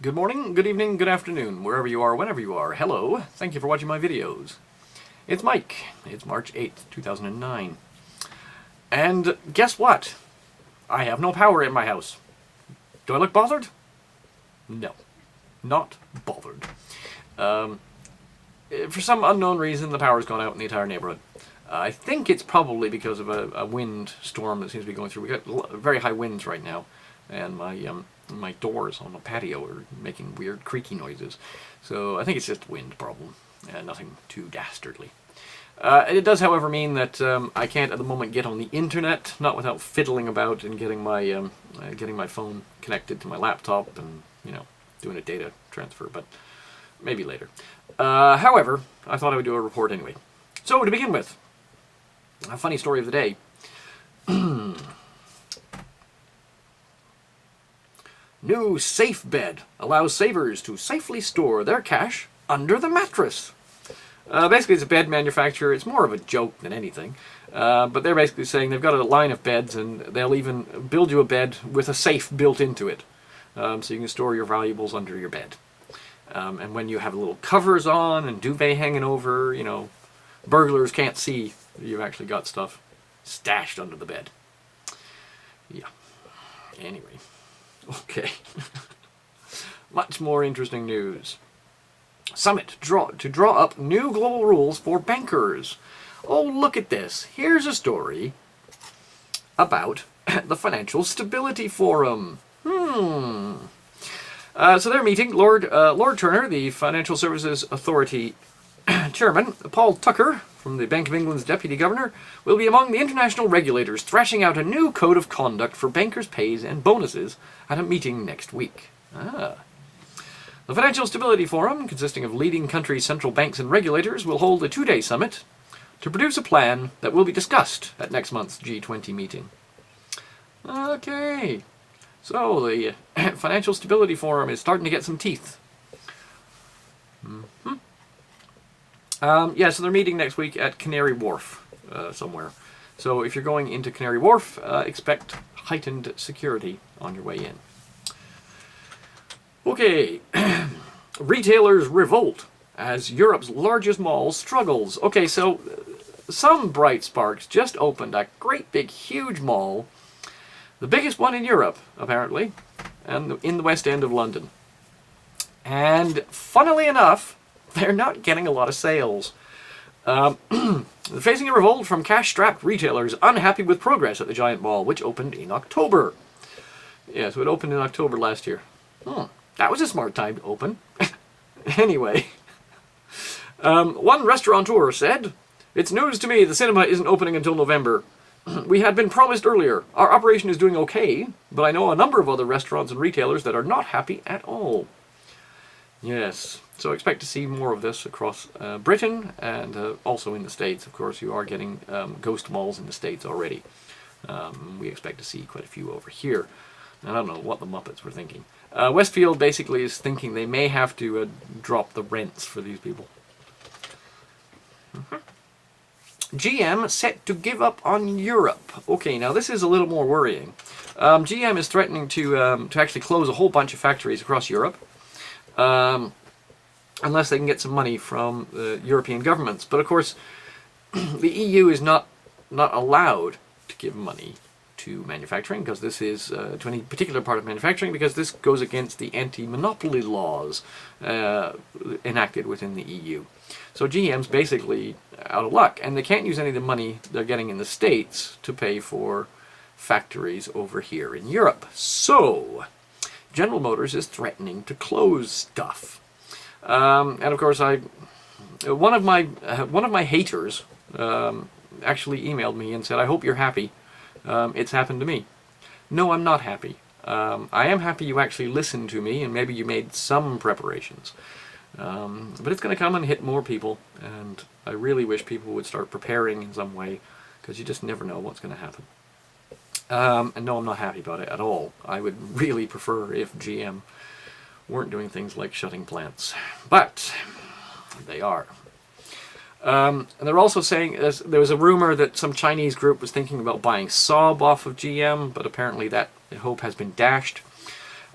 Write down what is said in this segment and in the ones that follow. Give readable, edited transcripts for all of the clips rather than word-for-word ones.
Good morning, good evening, good afternoon, wherever you are, whenever you are. Hello, thank you for watching my videos. It's Mike. It's March 8th, 2009. And guess what? I have no power in my house. Do I look bothered? No. Not bothered. For some unknown reason, the power's gone out in the entire neighborhood. I think it's probably because of a wind storm that seems to be going through. We got very high winds right now, and my doors on the patio are making weird creaky noises. So I think it's just a wind problem, and nothing too dastardly. It does, however, mean that I can't at the moment get on the internet, not without fiddling about and getting my phone connected to my laptop and, you know, doing a data transfer, but maybe later. However, I thought I would do a report anyway. So, to begin with, a funny story of the day. New safe bed allows savers to safely store their cash under the mattress. Basically, it's a bed manufacturer. It's more of a joke than anything. But they're basically saying they've got a line of beds, and they'll even build you a bed with a safe built into it. So you can store your valuables under your bed. And when you have little covers on and duvet hanging over, you know, burglars can't see you've actually got stuff stashed under the bed. Yeah. Anyway. Okay. Much more interesting news. Summit to draw up new global rules for bankers. Oh, look at this. Here's a story about the Financial Stability Forum. So they're meeting. Lord Turner, the Financial Services Authority chairman, Paul Tucker, from the Bank of England's deputy governor, will be among the international regulators thrashing out a new code of conduct for bankers' pays and bonuses at a meeting next week. The Financial Stability Forum, consisting of leading countries' central banks and regulators, will hold a two-day summit to produce a plan that will be discussed at next month's G20 meeting. Okay, so the Financial Stability Forum is starting to get some teeth. Yeah, so they're meeting next week at Canary Wharf somewhere. So if you're going into Canary Wharf, expect heightened security on your way in. Okay, retailers revolt as Europe's largest mall struggles. Okay, so some bright sparks just opened a great big huge mall, the biggest one in Europe, apparently, and in the West End of London. And funnily enough, they're not getting a lot of sales. They're facing a revolt from cash-strapped retailers unhappy with progress at the giant mall, which opened in October. Yeah, so it opened in October last year. That was a smart time to open. Anyway, one restaurateur said, "It's news to me the cinema isn't opening until November. We had been promised earlier. Our operation is doing okay, but I know a number of other restaurants and retailers that are not happy at all." Yes, so expect to see more of this across Britain and also in the States. Of course, you are getting ghost malls in the States already. We expect to see quite a few over here. I don't know what the Muppets were thinking. Westfield basically is thinking they may have to drop the rents for these people. GM set to give up on Europe. Okay, now this is a little more worrying. GM is threatening to actually close a whole bunch of factories across Europe, unless they can get some money from the European governments. But of course, the EU is not allowed to give money to manufacturing, because this is to any particular part of manufacturing, because this goes against the anti-monopoly laws enacted within the EU. So GM's basically out of luck, and they can't use any of the money they're getting in the States to pay for factories over here in Europe. So General Motors is threatening to close stuff. And of course, one of my haters actually emailed me and said, "I hope you're happy. It's happened to me." No, I'm not happy. I am happy you actually listened to me, and maybe you made some preparations. But it's going to come and hit more people, and I really wish people would start preparing in some way, because you just never know what's going to happen. And no, I'm not happy about it at all. I would really prefer if GM weren't doing things like shutting plants. But they are. And they're also saying, there was a rumor that some Chinese group was thinking about buying Saab off of GM, but apparently that hope has been dashed.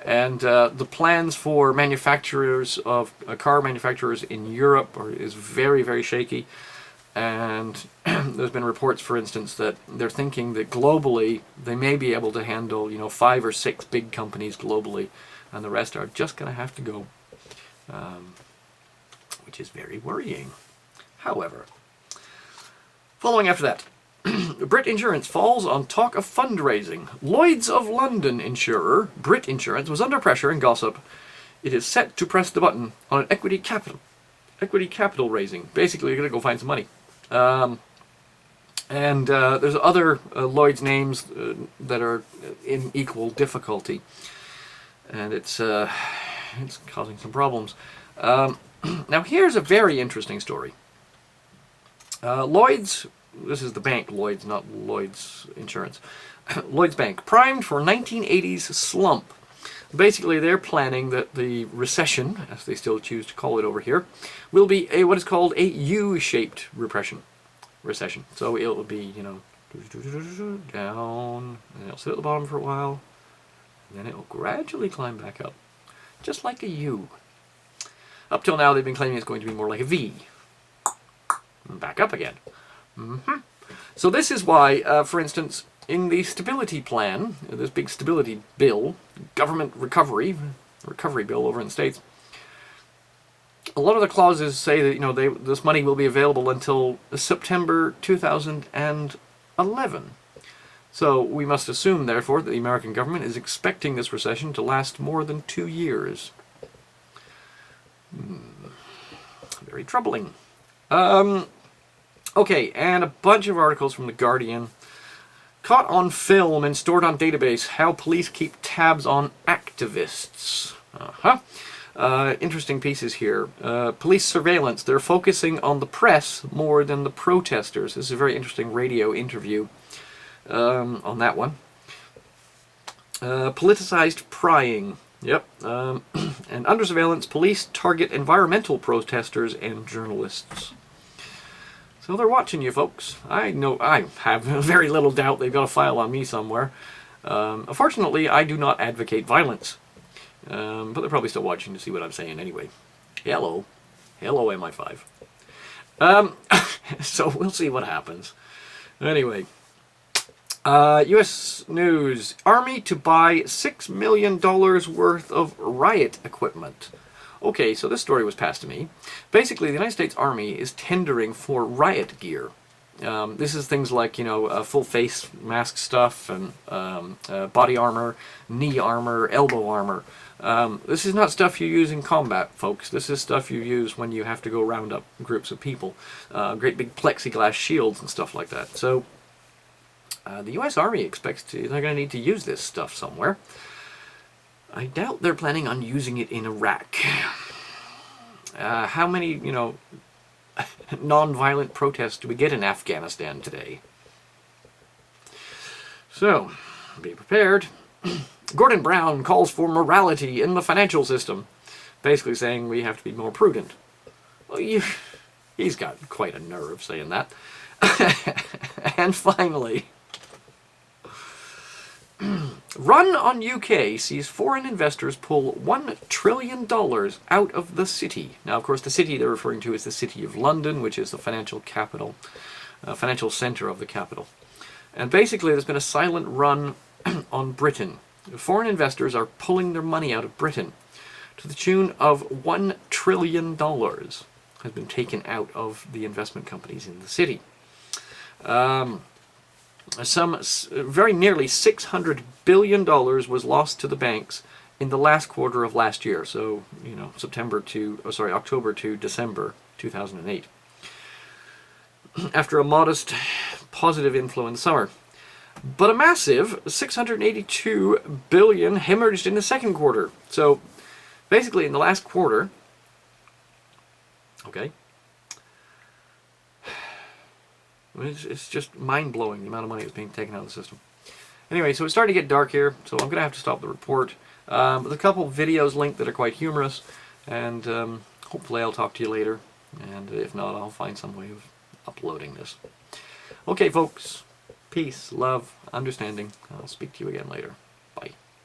And the plans for manufacturers of car manufacturers in Europe is very, very shaky. And there's been reports, for instance, that they're thinking that globally they may be able to handle, 5 or 6 big companies globally, and the rest are just going to have to go, which is very worrying. However, following after that, Brit Insurance falls on talk of fundraising. Lloyds of London insurer Brit Insurance was under pressure and gossip. It is set to press the button on an equity capital raising. Basically, you're going to go find some money. There's other Lloyds names that are in equal difficulty, and it's causing some problems. Now here's a very interesting story. Lloyds, this is the bank Lloyds, not Lloyds Insurance. Lloyds Bank, primed for 1980s slump. Basically, they're planning that the recession, as they still choose to call it over here, will be what is called a U-shaped recession. So it'll be, down, and it'll sit at the bottom for a while, and then it'll gradually climb back up, just like a U. Up till now, they've been claiming it's going to be more like a V. And back up again. So this is why, for instance, in the stability plan, this big stability bill, government recovery bill over in the States, a lot of the clauses say that this money will be available until September 2011. So we must assume, therefore, that the American government is expecting this recession to last more than 2 years. Very troubling. Okay, and a bunch of articles from The Guardian. Caught on film and stored on database, how police keep tabs on activists. Interesting pieces here. Police surveillance, they're focusing on the press more than the protesters. This is a very interesting radio interview on that one. Politicized prying. Yep. And under surveillance, police target environmental protesters and journalists. So they're watching you, folks. I have very little doubt they've got a file on me somewhere. Unfortunately, I do not advocate violence. But they're probably still watching to see what I'm saying anyway. Hello. Hello, MI5. So we'll see what happens. Anyway. U.S. News. Army to buy $6 million worth of riot equipment. Okay, so this story was passed to me. Basically, the United States Army is tendering for riot gear. This is things like, full face mask stuff and body armor, knee armor, elbow armor. This is not stuff you use in combat, folks. This is stuff you use when you have to go round up groups of people. Great big plexiglass shields and stuff like that. So the U.S. Army expects they're going to need to use this stuff somewhere. I doubt they're planning on using it in Iraq. How many, non-violent protests do we get in Afghanistan today? So, be prepared. Gordon Brown calls for morality in the financial system. Basically saying we have to be more prudent. Well, he's got quite a nerve saying that. And finally, run on UK sees foreign investors pull $1 trillion out of the city. Now, of course, the city they're referring to is the City of London, which is the financial capital, financial centre of the capital. And basically, there's been a silent run on Britain. Foreign investors are pulling their money out of Britain to the tune of $1 trillion has been taken out of the investment companies in the city. Very nearly $600 billion was lost to the banks in the last quarter of last year. So, October to December 2008. After a modest positive inflow in the summer. But a massive $682 billion hemorrhaged in the second quarter. So, basically in the last quarter, okay, it's just mind-blowing the amount of money that's being taken out of the system. Anyway, so it's starting to get dark here, so I'm going to have to stop the report. There's a couple of videos linked that are quite humorous, and hopefully I'll talk to you later. And if not, I'll find some way of uploading this. Okay, folks. Peace, love, understanding. I'll speak to you again later. Bye.